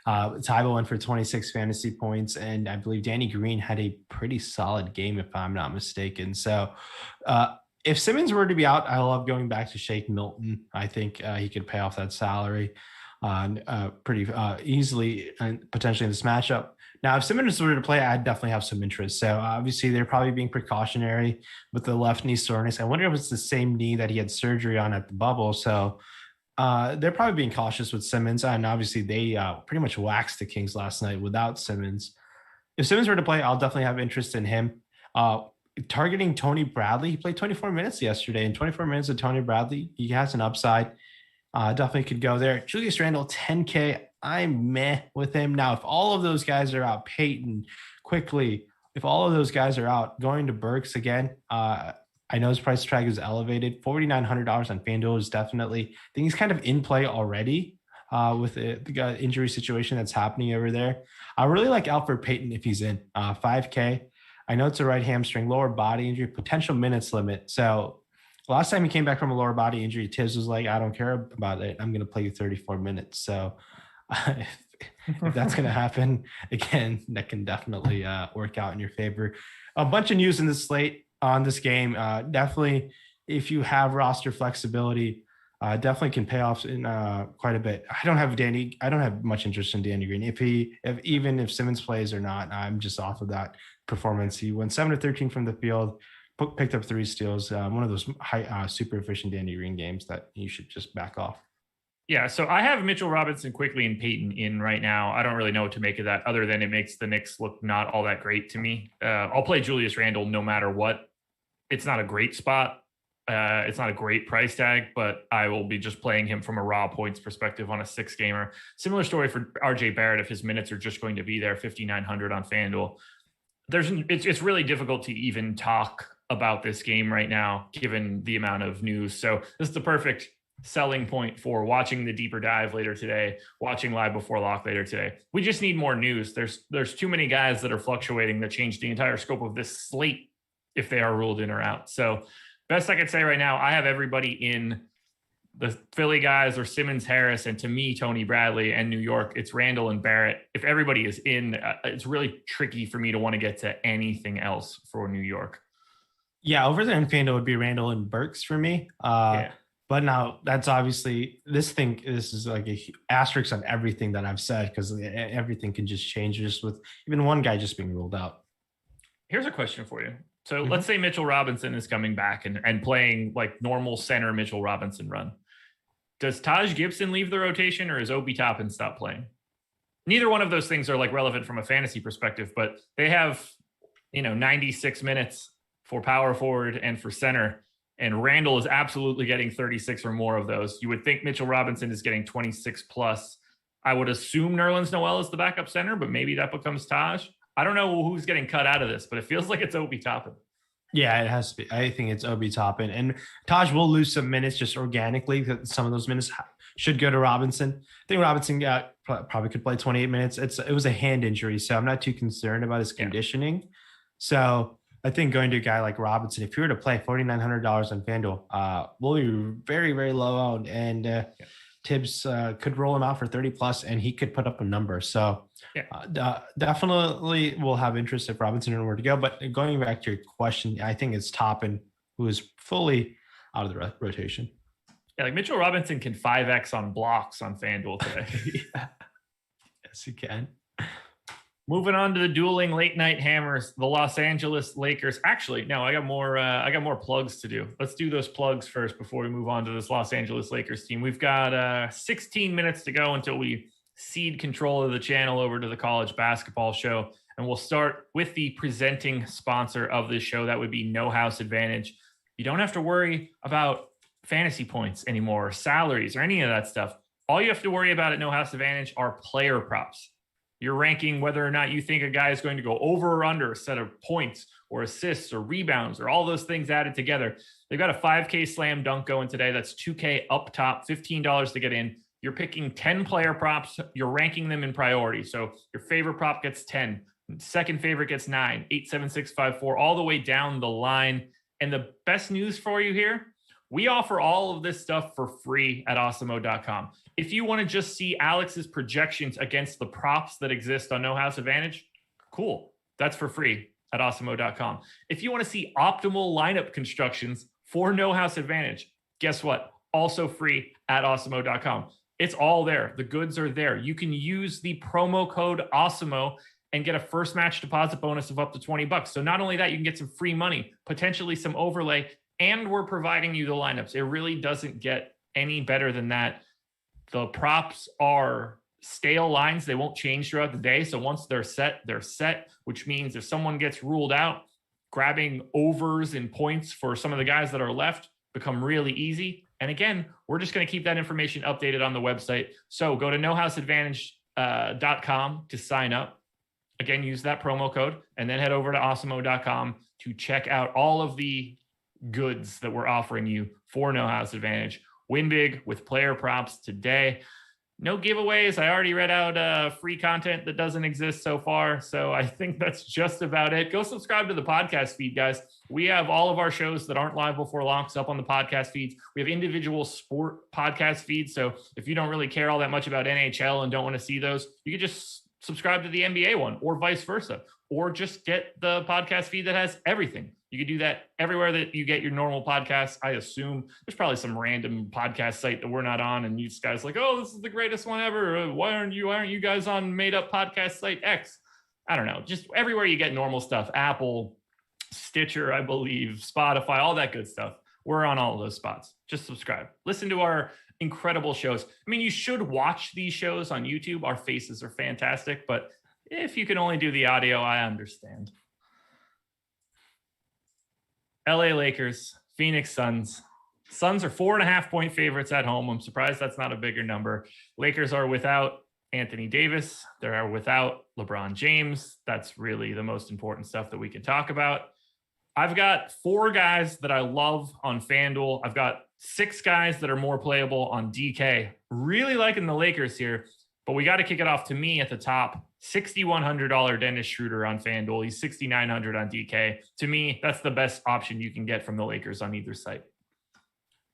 Thybulle went for 26 fantasy points, and I believe Danny Green had a pretty solid game, if I'm not mistaken. So if Simmons were to be out, I love going back to Shake Milton. I think he could pay off that salary. pretty easily and potentially in this matchup. Now, if Simmons were to play, I'd definitely have some interest. So obviously, they're probably being precautionary with the left knee soreness. I wonder if it's the same knee that he had surgery on at the bubble. So they're probably being cautious with Simmons. And obviously, they pretty much waxed the Kings last night without Simmons. If Simmons were to play, I'll definitely have interest in him. Targeting Tony Bradley, he played 24 minutes yesterday. In 24 minutes of Tony Bradley, he has an upside. Definitely could go there. Julius Randle, 10K. I'm meh with him. Now, if all of those guys are out, Peyton, quickly, if all of those guys are out, going to Burks again, I know his price tag is elevated. $4,900 on FanDuel is definitely, I think he's kind of in play already with the injury situation that's happening over there. I really like Alfred Payton if he's in 5K. I know it's a right hamstring, lower body injury, potential minutes limit. So last time he came back from a lower body injury, Tibbs was like, I don't care about it. I'm going to play you 34 minutes. So if that's going to happen again, that can definitely work out in your favor. A bunch of news in the slate on this game. Definitely, if you have roster flexibility, definitely can pay off in quite a bit. I don't have much interest in Danny Green. Even if Simmons plays or not, I'm just off of that performance. He went 7 of 13 from the field, picked up 3 steals. One of those high, super efficient Danny Green games that you should just back off. Yeah, so I have Mitchell Robinson, Quickly, and Peyton in right now. I don't really know what to make of that, other than it makes the Knicks look not all that great to me. I'll play Julius Randle no matter what. It's not a great spot. It's not a great price tag, but I will be just playing him from a raw points perspective on a 6-gamer. Similar story for RJ Barrett if his minutes are just going to be there, 5,900 on FanDuel. It's really difficult to even talk about this game right now, given the amount of news. So this is the perfect selling point for watching the deeper dive later today, watching live before lock later today. We just need more news. There's too many guys that are fluctuating that change the entire scope of this slate if they are ruled in or out. So best I could say right now, I have everybody in. The Philly guys are Simmons, Harris, and to me, Tony Bradley, and New York, it's Randall and Barrett. If everybody is in, it's really tricky for me to want to get to anything else for New York. Yeah, over there in FanDuel would be Randall and Burks for me. Yeah. But now that's obviously this is like a asterisk on everything that I've said, because everything can just change just with even one guy just being ruled out. Here's a question for you. So let's say Mitchell Robinson is coming back and playing like normal center Mitchell Robinson run. Does Taj Gibson leave the rotation, or is Obi Toppin stop playing? Neither one of those things are like relevant from a fantasy perspective, but they have, 96 minutes for power forward and for center. And Randall is absolutely getting 36 or more of those. You would think Mitchell Robinson is getting 26 plus. I would assume Nerlens Noel is the backup center, but maybe that becomes Taj. I don't know who's getting cut out of this, but it feels like it's Obi Toppin. Yeah, it has to be. I think it's Obi Toppin. And Taj will lose some minutes just organically. Some of those minutes should go to Robinson. I think Robinson probably could play 28 minutes. It was a hand injury, so I'm not too concerned about his conditioning. Yeah. So I think going to a guy like Robinson, if you were to play $4,900 on FanDuel, will be very, very low owned. And Tibbs could roll him out for 30 plus, and he could put up a number. So definitely will have interest if Robinson were to go. But going back to your question, I think it's Toppin who is fully out of the rotation. Yeah, like Mitchell Robinson can 5X on blocks on FanDuel today. Yes, he can. Moving on to the dueling late night hammers, the Los Angeles Lakers. Actually, no, I got more plugs to do. Let's do those plugs first before we move on to this Los Angeles Lakers team. We've got 16 minutes to go until we cede control of the channel over to the college basketball show. And we'll start with the presenting sponsor of this show. That would be No House Advantage. You don't have to worry about fantasy points anymore, or salaries, or any of that stuff. All you have to worry about at No House Advantage are player props. You're ranking whether or not you think a guy is going to go over or under a set of points or assists or rebounds or all those things added together. They've got a 5K slam dunk going today. That's $2K up top, $15 to get in. You're picking 10 player props. You're ranking them in priority. So your favorite prop gets 10. Second favorite gets 9, 8, 7, 6, 5, 4, all the way down the line. And the best news for you here, we offer all of this stuff for free at Awesemo.com. If you want to just see Alex's projections against the props that exist on No House Advantage, cool. That's for free at Awesemo.com. If you want to see optimal lineup constructions for No House Advantage, guess what? Also free at Awesemo.com. It's all there. The goods are there. You can use the promo code Awesemo and get a first match deposit bonus of up to $20. So not only that, you can get some free money, potentially some overlay, and we're providing you the lineups. It really doesn't get any better than that. The props are stale lines. They won't change throughout the day. So once they're set, which means if someone gets ruled out, grabbing overs and points for some of the guys that are left become really easy. And again, we're just going to keep that information updated on the website. So go to nohouseadvantage.com to sign up. Again, use that promo code and then head over to awesemo.com to check out all of the goods that we're offering you for No House Advantage. Win big with player props today. No giveaways. I already read out free content that doesn't exist so far. So I think that's just about it. Go subscribe to the podcast feed, guys. We have all of our shows that aren't live before locks up on the podcast feeds. We have individual sport podcast feeds. So if you don't really care all that much about NHL and don't want to see those, you can just subscribe to the NBA one or vice versa, or just get the podcast feed that has everything. You can do that everywhere that you get your normal podcasts. I assume there's probably some random podcast site that we're not on, and you guys like, oh, this is the greatest one ever. Why aren't you guys on made up podcast site X? I don't know. Just everywhere you get normal stuff. Apple, Stitcher, I believe, Spotify, all that good stuff. We're on all of those spots. Just subscribe. Listen to our incredible shows. I mean, you should watch these shows on YouTube. Our faces are fantastic, but if you can only do the audio, I understand. LA Lakers, Phoenix Suns. Suns are 4.5-point favorites at home. I'm surprised that's not a bigger number. Lakers are without Anthony Davis. They are without LeBron James. That's really the most important stuff that we can talk about. I've got 4 guys that I love on FanDuel. I've got 6 guys that are more playable on DK. Really liking the Lakers here, but we got to kick it off to me at the top. $6,100 Dennis Schroeder on FanDuel. He's $6,900 on DK. To me, that's the best option you can get from the Lakers on either site.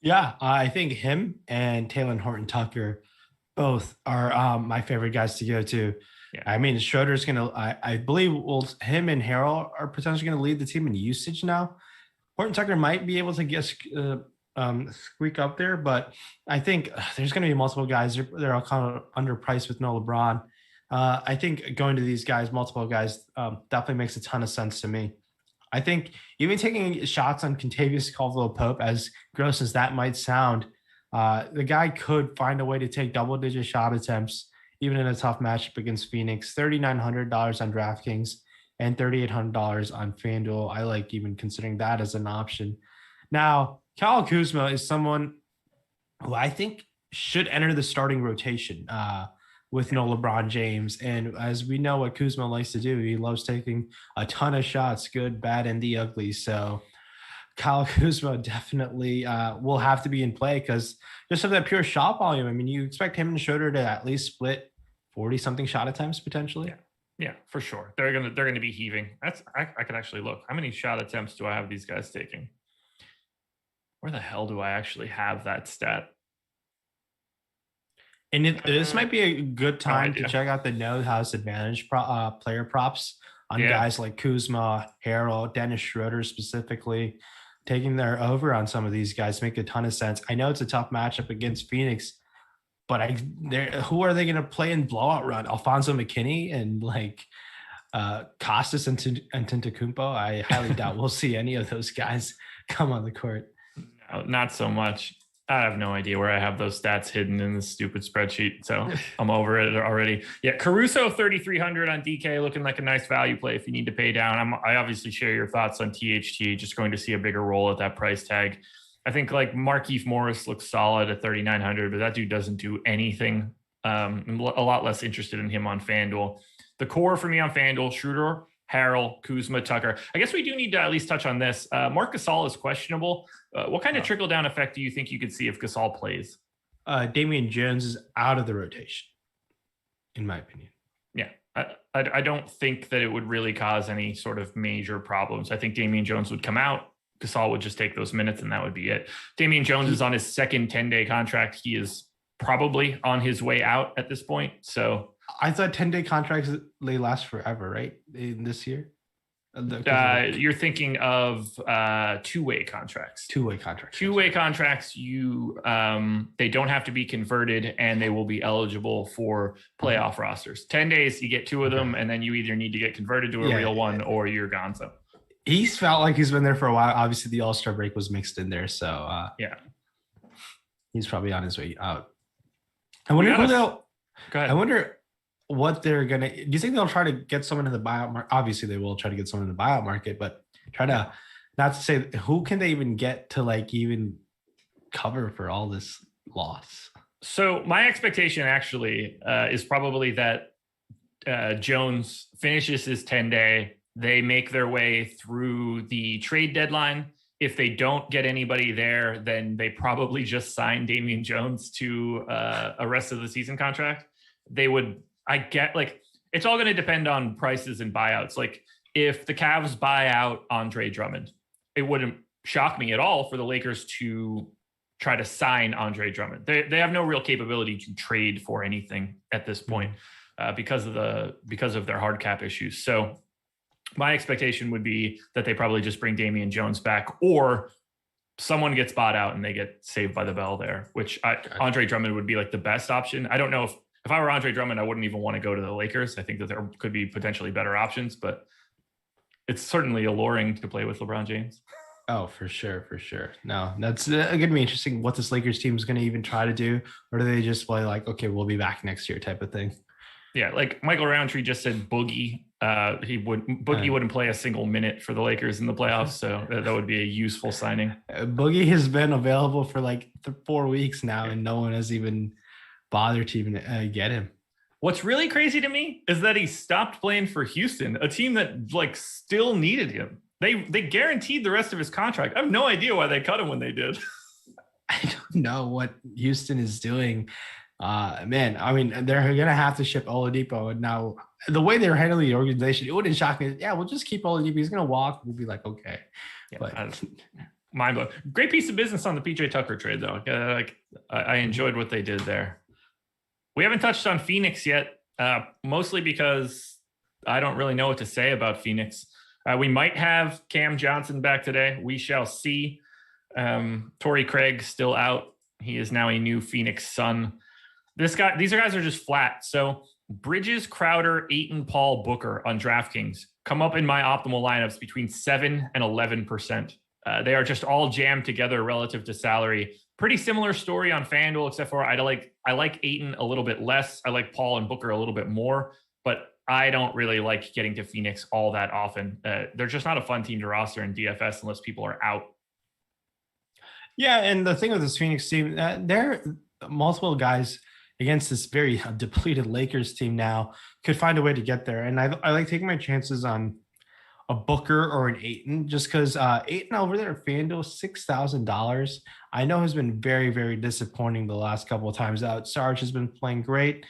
Yeah, I think him and Taylor Horton-Tucker both are my favorite guys to go to. Yeah. I mean, Schroeder's going to, I believe, him and Harrell are potentially going to lead the team in usage now. Horton-Tucker might be able to get squeak up there, but I think there's going to be multiple guys. They're all kind of underpriced with no LeBron. I think going to these guys, multiple guys, definitely makes a ton of sense to me. I think even taking shots on Kentavious Caldwell-Pope, as gross as that might sound, the guy could find a way to take double-digit shot attempts, even in a tough matchup against Phoenix. $3,900 on DraftKings and $3,800 on FanDuel. I like even considering that as an option. Now, Kyle Kuzma is someone who I think should enter the starting rotation with no LeBron James. And as we know what Kuzma likes to do, he loves taking a ton of shots, good, bad, and the ugly. So Kyle Kuzma definitely will have to be in play because just of that pure shot volume. I mean, you expect him and Schroeder to at least split 40-something shot attempts potentially. Yeah, for sure. They're gonna be heaving. I could actually look. How many shot attempts do I have these guys taking? Where the hell do I actually have that stat? And this might be a good time to check out the No House Advantage player props on guys like Kuzma, Harrell, Dennis Schroeder specifically. Taking their over on some of these guys make a ton of sense. I know it's a tough matchup against Phoenix, but who are they going to play in blowout run? Alfonso McKinney and Costas and Antetokounmpo? I highly doubt we'll see any of those guys come on the court. No, not so much. I have no idea where I have those stats hidden in this stupid spreadsheet, so I'm over it already. Yeah, Caruso 3,300 on DK, looking like a nice value play if you need to pay down. I obviously share your thoughts on THT, just going to see a bigger role at that price tag. I think like Markieff Morris looks solid at 3,900, but that dude doesn't do anything. I'm a lot less interested in him on FanDuel. The core for me on FanDuel, Schroeder, Harrell, Kuzma, Tucker. I guess we do need to at least touch on this. Marc Gasol is questionable. What kind of trickle-down effect do you think you could see if Gasol plays? Damian Jones is out of the rotation, in my opinion. Yeah, I don't think that it would really cause any sort of major problems. I think Damian Jones would come out. Gasol would just take those minutes, and that would be it. Damian Jones is on his second 10-day contract. He is probably on his way out at this point. So I thought 10-day contracts, they last forever, right? In this year? You're thinking of two-way contracts. Two-way contracts. Two-way contracts. They don't have to be converted, and they will be eligible for playoff rosters. 10 days, you get two of them, and then you either need to get converted to a real one, or you're gonzo. He's felt like he's been there for a while. Obviously, the All-Star break was mixed in there, so he's probably on his way out. I wonder who they'll. Go ahead. I wonder what they're gonna. Do you think they'll try to get someone in the buyout market? Obviously, they will try to get someone in the buyout market, but try to not to say who can they even get to like even cover for all this loss. So my expectation actually is probably that Jones finishes his 10-day. They make their way through the trade deadline. If they don't get anybody there, then they probably just sign Damian Jones to a rest of the season contract. They would, it's all going to depend on prices and buyouts. Like if the Cavs buy out Andre Drummond, it wouldn't shock me at all for the Lakers to try to sign Andre Drummond. They have no real capability to trade for anything at this point because of their hard cap issues. So my expectation would be that they probably just bring Damian Jones back, or someone gets bought out and they get saved by the bell there, which Andre Drummond would be like the best option. I don't know if I were Andre Drummond, I wouldn't even want to go to the Lakers. I think that there could be potentially better options, but it's certainly alluring to play with LeBron James. Oh, for sure. No, that's going to be interesting what this Lakers team is going to even try to do. Or do they just play like, okay, we'll be back next year type of thing? Yeah, like Michael Roundtree just said Boogie. Boogie wouldn't play a single minute for the Lakers in the playoffs, so that would be a useful signing. Boogie has been available for like 4 weeks now, and no one has even bothered to even get him. What's really crazy to me is that he stopped playing for Houston, a team that like still needed him. They guaranteed the rest of his contract. I have no idea why they cut him when they did. I don't know what Houston is doing. Man, I mean, they're going to have to ship Oladipo. And now the way they're handling the organization, it wouldn't shock me. Yeah, we'll just keep Oladipo. He's going to walk. We'll be like, okay. Yeah, but mind blowing. Great piece of business on the PJ Tucker trade, though. I enjoyed what they did there. We haven't touched on Phoenix yet, mostly because I don't really know what to say about Phoenix. We might have Cam Johnson back today. We shall see. Torrey Craig still out. He is now a new Phoenix Sun. These guys are just flat. So Bridges, Crowder, Ayton, Paul, Booker on DraftKings come up in my optimal lineups between 7 and 11%. They are just all jammed together relative to salary. Pretty similar story on FanDuel, except for I like Ayton a little bit less. I like Paul and Booker a little bit more, but I don't really like getting to Phoenix all that often. They're just not a fun team to roster in DFS unless people are out. Yeah, and the thing with this Phoenix team, they're multiple guys against this very depleted Lakers team now could find a way to get there. And I like taking my chances on a Booker or an Ayton, just because Ayton over there at FanDuel, $6,000. I know has been very, very disappointing the last couple of times out. Sarge has been playing great.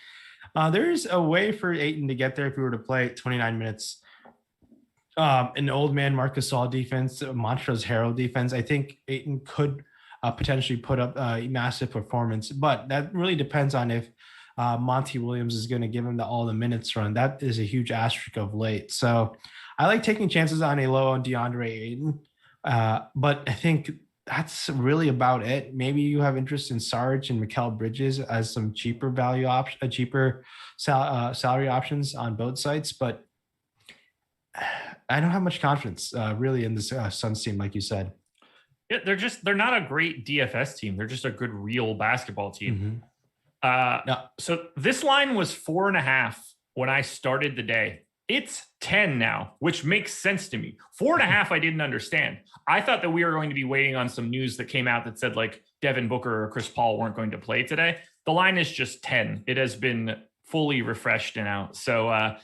There's a way for Ayton to get there if we were to play 29 minutes. An old man Marcus Gasol defense, Montrezl Harrell defense. I think Ayton could potentially put up a massive performance, but that really depends on if Monty Williams is going to give him all the minutes run. That is a huge asterisk of late. So I like taking chances on a low on DeAndre Ayton, but I think that's really about it. Maybe you have interest in Sarge and Mikal Bridges as some cheaper value option, cheaper salary options on both sites, but I don't have much confidence really in this Suns team, like you said. Yeah, they're not a great DFS team. They're just a good real basketball team. So this line was 4.5 when I started the day. It's 10 now, which makes sense to me. 4.5, I didn't understand. I thought that we were going to be waiting on some news that came out that said like Devin Booker or Chris Paul weren't going to play today. The line is just 10. It has been fully refreshed now. So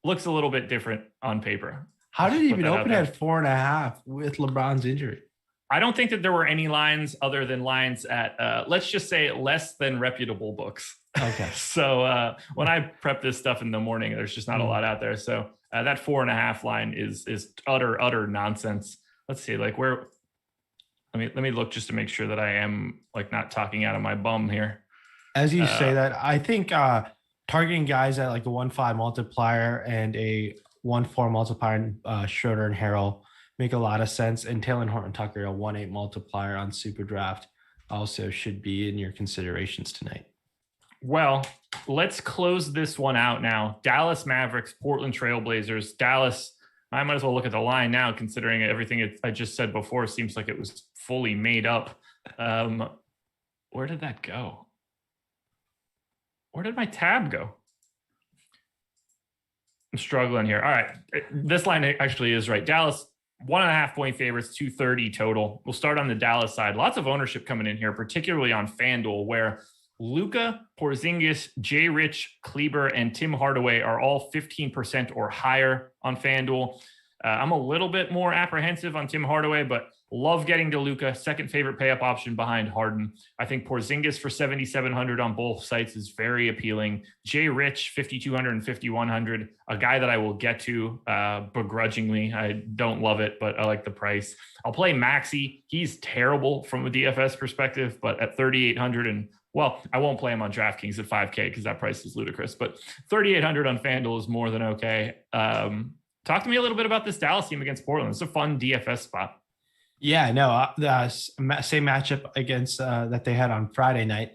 looks a little bit different on paper. How did it even open at 4.5 with LeBron's injury? I don't think that there were any lines other than lines at, let's just say, less than reputable books. Okay. So when I prep this stuff in the morning, there's just not a lot out there. So that 4.5 line is utter nonsense. Let's see, like where. Let me look just to make sure that I am like not talking out of my bum here. As you say that, I think targeting guys at like a 1.5 multiplier and a 1.4 multiplier, Schroeder and Harrell make a lot of sense. And Taylor Horton Tucker, a 1.8 multiplier on Super Draft, also should be in your considerations tonight. Well, let's close this one out now. Dallas Mavericks, Portland Trailblazers. Dallas, I might as well look at the line now, considering everything I just said before seems like it was fully made up. Where did that go? Where did my tab go? I'm struggling here. All right. This line actually is right. Dallas, 1.5 point favorites, 230 total. We'll start on the Dallas side. Lots of ownership coming in here, particularly on FanDuel, where Luka, Porzingis, Jay Rich, Kleber, and Tim Hardaway are all 15% or higher on FanDuel. I'm a little bit more apprehensive on Tim Hardaway, but love getting to Luka. Second favorite pay-up option behind Harden. I think Porzingis for 7,700 on both sites is very appealing. Jay Rich, 5,200 and 5,100. A guy that I will get to begrudgingly. I don't love it, but I like the price. I'll play Maxey. He's terrible from a DFS perspective, but at 3,800 and well, I won't play him on DraftKings at 5K because that price is ludicrous, but 3,800 on FanDuel is more than okay. Talk to me a little bit about this Dallas team against Portland. It's a fun DFS spot. Yeah, no, the same matchup against that they had on Friday night.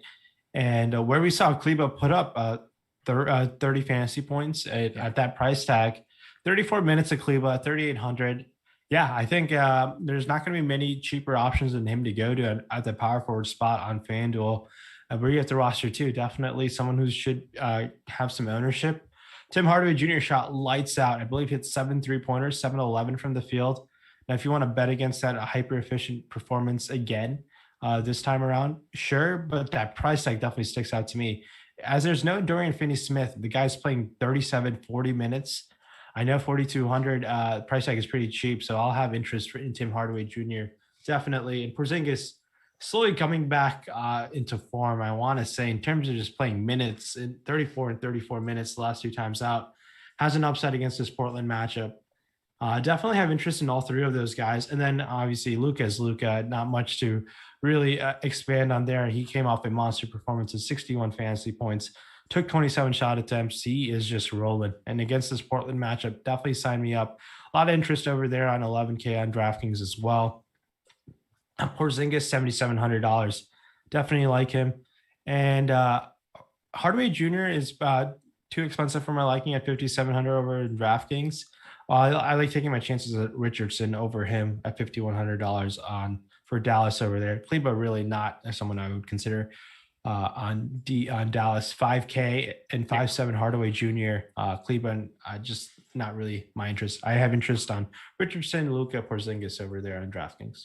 And where we saw Kleber put up 30 fantasy points at that price tag, 34 minutes of Kleber, 3,800. Yeah, I think there's not going to be many cheaper options than him to go to at the power forward spot on FanDuel. Where you have the roster too, definitely someone who should have some ownership. Tim Hardaway Jr. shot lights out. I believe he hit 7 3-pointers, 7-11 from the field. Now, if you want to bet against that, a hyper efficient performance again this time around, sure, but that price tag definitely sticks out to me. As there's no Dorian Finney-Smith, the guy's playing 37, 40 minutes. I know 4,200 price tag is pretty cheap, so I'll have interest in Tim Hardaway Jr. Definitely. And Porzingis slowly coming back into form, I want to say, in terms of just playing minutes, in 34 and 34 minutes the last 2 times out, has an upside against this Portland matchup. Definitely have interest in all 3 of those guys. And then obviously Luka's Luka, not much to really expand on there. He came off a monster performance of 61 fantasy points, took 27 shot attempts. He is just rolling. And against this Portland matchup, definitely sign me up. A lot of interest over there on 11K on DraftKings as well. Porzingis, $7,700. Definitely like him. And Hardaway Jr. is too expensive for my liking at 5,700 over in DraftKings. I like taking my chances at Richardson over him at $5,100 for Dallas over there. Kleber really not someone I would consider on Dallas. 5K and 5.7 Hardaway Jr. Kleber, just not really my interest. I have interest on Richardson, Luka, Porzingis over there on DraftKings.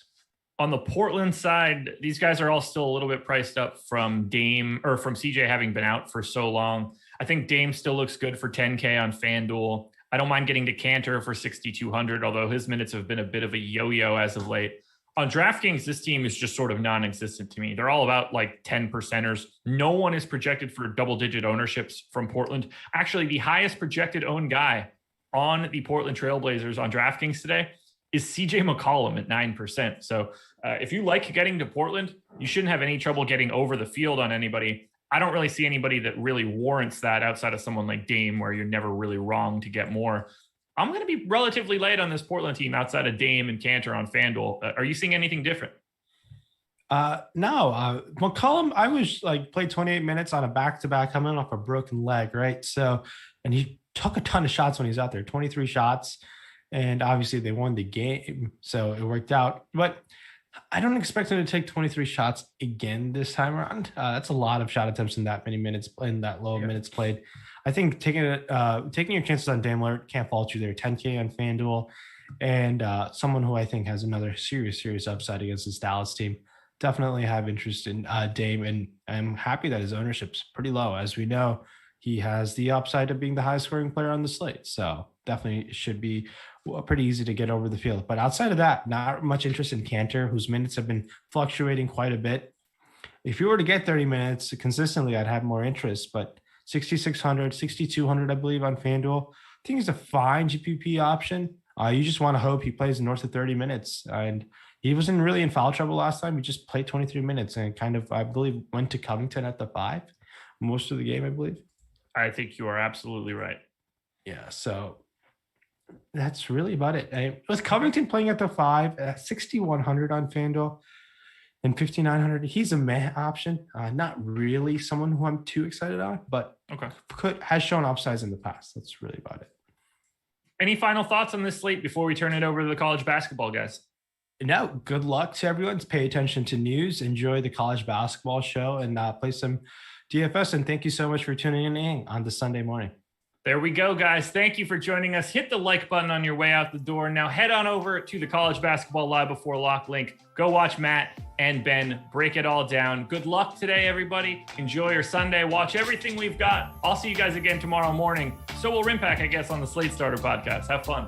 On the Portland side, these guys are all still a little bit priced up from Dame or from CJ having been out for so long. I think Dame still looks good for 10K on FanDuel. I don't mind getting to Cantor for 6,200, although his minutes have been a bit of a yo-yo as of late. On DraftKings, this team is just sort of non-existent to me. They're all about like 10 percenters. No one is projected for double-digit ownerships from Portland. Actually, the highest projected owned guy on the Portland Trailblazers on DraftKings today is CJ McCollum at 9%. So if you like getting to Portland, you shouldn't have any trouble getting over the field on anybody. I don't really see anybody that really warrants that outside of someone like Dame, where you're never really wrong to get more. I'm going to be relatively late on this Portland team outside of Dame and Cantor on FanDuel. Are you seeing anything different? No. McCollum, I was played 28 minutes on a back-to-back coming off a broken leg, right? So, and he took a ton of shots when he was out there, 23 shots. And obviously they won the game, so it worked out. But I don't expect him to take 23 shots again this time around. That's a lot of shot attempts in that many minutes, in that low of minutes played. I think taking your chances on Dame Lillard can't fault you there. 10K on FanDuel, and someone who I think has another serious upside against this Dallas team. Definitely have interest in Dame, and I'm happy that his ownership's pretty low. As we know, he has the upside of being the highest scoring player on the slate. So definitely should be pretty easy to get over the field. But outside of that, not much interest in Cantor, whose minutes have been fluctuating quite a bit. If you were to get 30 minutes consistently, I'd have more interest. But 6,600, 6,200, I believe, on FanDuel, I think he's a fine GPP option. You just want to hope he plays north of 30 minutes. And he wasn't really in foul trouble last time. He just played 23 minutes and kind of, I believe, went to Covington at the 5 most of the game, I believe. I think you are absolutely right. Yeah, so That's really about it. Was Covington playing at the 5, 6,100 on FanDuel and 5,900? He's a meh option. Not really someone who I'm too excited on, but has shown upsides in the past. That's really about it. Any final thoughts on this slate before we turn it over to the college basketball guys? No, good luck to everyone. Pay attention to news, enjoy the college basketball show, and play some DFS. And thank you so much for tuning in on the Sunday morning. There we go, guys. Thank you for joining us. Hit the like button on your way out the door. Now head on over to the College Basketball Live Before Lock link. Go watch Matt and Ben break it all down. Good luck today, everybody. Enjoy your Sunday. Watch everything we've got. I'll see you guys again tomorrow morning. So will RynPak, I guess, on the Slate Starter podcast. Have fun.